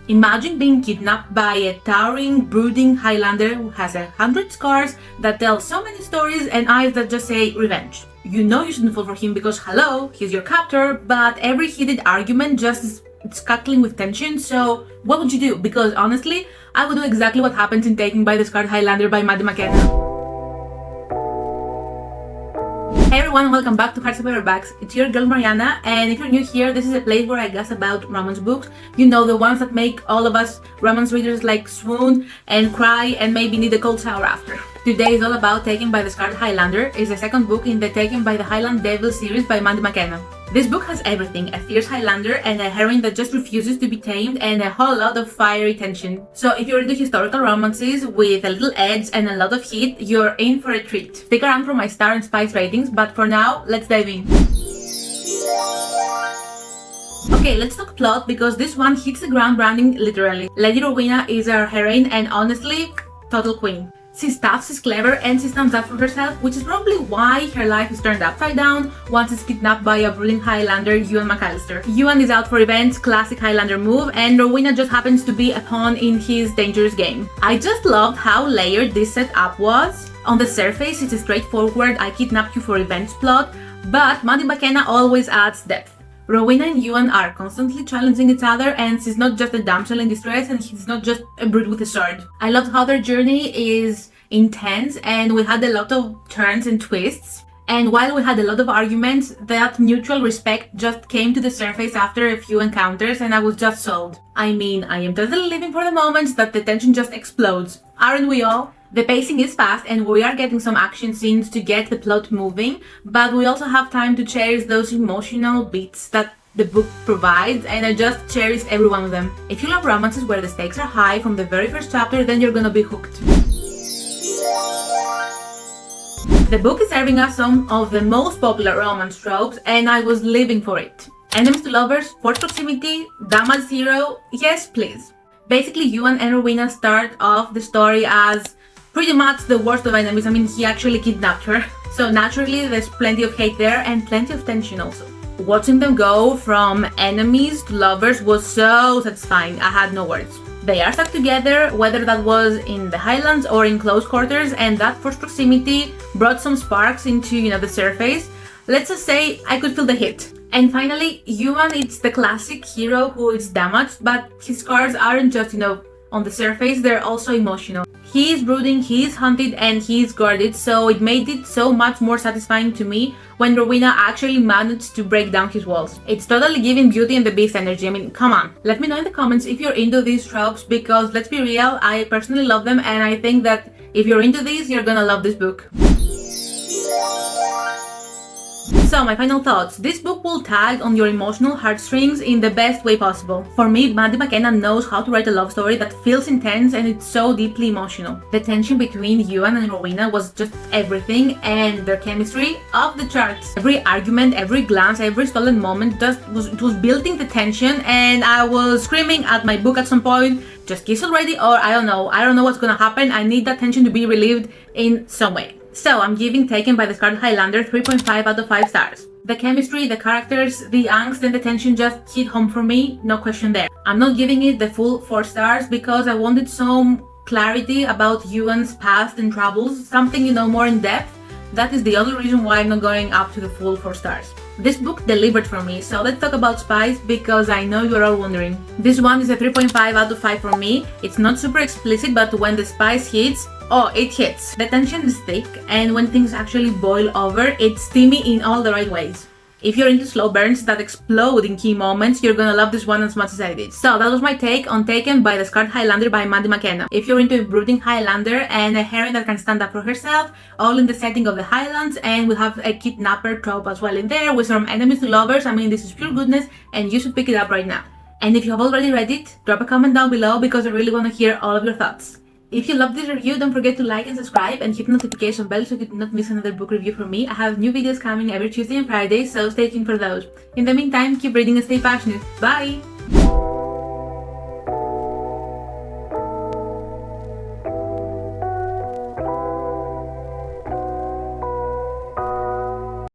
Imagine being kidnapped by a towering, brooding Highlander who has 100 scars that tell so many stories and eyes that just say revenge. You know you shouldn't fall for him because, hello, he's your captor, but every heated argument just is scuttling with tension, so what would you do? Because honestly, I would do exactly what happens in Taken by the Scarred Highlander by Maddie McKenna. Hey everyone, welcome back to Hearts Paperbacks. It's your girl Marianna, and if you're new here, this is a place where I guess about romance books. You know, the ones that make all of us romance readers like swoon and cry and maybe need a cold shower after. Today is all about Taken by the Scarred Highlander. It's the second book in the Taken by the Highland Devil series by Maddie McKenna. This book has everything, a fierce Highlander and a heroine that just refuses to be tamed and a whole lot of fiery tension. So if you're into historical romances with a little edge and a lot of heat, you're in for a treat. Stick around for my star and spice ratings, but for now, let's dive in. Okay, let's talk plot because this one hits the ground running literally. Lady Rowena is our heroine and honestly, total queen. She's tough, she's clever, and she stands up for herself, which is probably why her life is turned upside down once she's kidnapped by a brooding Highlander, Ewan McAllister. Ewan is out for revenge, classic Highlander move, and Rowena just happens to be a pawn in his dangerous game. I just loved how layered this setup was. On the surface, it's a straightforward I kidnapped you for revenge plot, but Maddie McKenna always adds depth. Rowena and Ewan are constantly challenging each other, and she's not just a damsel in distress and he's not just a brute with a sword. I loved how their journey is intense and we had a lot of turns and twists. And while we had a lot of arguments, that mutual respect just came to the surface after a few encounters and I was just sold. I mean, I am totally living for the moments that the tension just explodes. Aren't we all? The pacing is fast and we are getting some action scenes to get the plot moving, but we also have time to cherish those emotional beats that the book provides, and I just cherish every one of them. If you love romances where the stakes are high from the very first chapter, then you're gonna be hooked. The book is serving us some of the most popular romance tropes and I was living for it. Enemies to lovers, forced proximity, damage zero, yes please. Basically, Ewan and Rowena start off the story as pretty much the worst of enemies. I mean, he actually kidnapped her. So naturally, there's plenty of hate there and plenty of tension also. Watching them go from enemies to lovers was so satisfying. I had no words. They are stuck together, whether that was in the Highlands or in close quarters, and that forced proximity brought some sparks into, the surface. Let's just say I could feel the hit. And finally, Ewan is the classic hero who is damaged, but his scars aren't just, on the surface, they're also emotional. He is brooding, he is hunted, and he is guarded, so it made it so much more satisfying to me when Rowena actually managed to break down his walls. It's totally giving Beauty and the Beast energy. I mean, come on. Let me know in the comments if you're into these tropes, because let's be real, I personally love them, and I think that if you're into these, you're gonna love this book. So, my final thoughts. This book will tug on your emotional heartstrings in the best way possible. For me, Maddie McKenna knows how to write a love story that feels intense and it's so deeply emotional. The tension between Ewan and Rowena was just everything, and their chemistry off the charts. Every argument, every glance, every stolen moment it was building the tension, and I was screaming at my book at some point, just kiss already, or I don't know what's gonna happen. I need that tension to be relieved in some way. So I'm giving Taken by the Scarred Highlander 3.5 out of 5 stars. The chemistry, the characters, the angst and the tension just hit home for me, no question there. I'm not giving it the full 4 stars because I wanted some clarity about Ewan's past and troubles, something more in depth. That is the only reason why I'm not going up to the full 4 stars. This book delivered for me, so let's talk about spice because I know you're all wondering. This one is a 3.5 out of 5 for me. It's not super explicit, but when the spice hits, it hits. The tension is thick, and when things actually boil over, it's steamy in all the right ways. If you're into slow burns that explode in key moments, you're gonna love this one as much as I did. So that was my take on Taken by the Scarred Highlander by Maddie McKenna. If you're into a brooding Highlander and a heroine that can stand up for herself, all in the setting of the Highlands, and we have a kidnapper trope as well in there with some enemies to lovers, I mean, this is pure goodness and you should pick it up right now. And if you have already read it, drop a comment down below because I really want to hear all of your thoughts. If you loved this review, don't forget to like and subscribe and hit the notification bell so you do not miss another book review from me. I have new videos coming every Tuesday and Friday, so stay tuned for those. In the meantime, keep reading and stay passionate. Bye!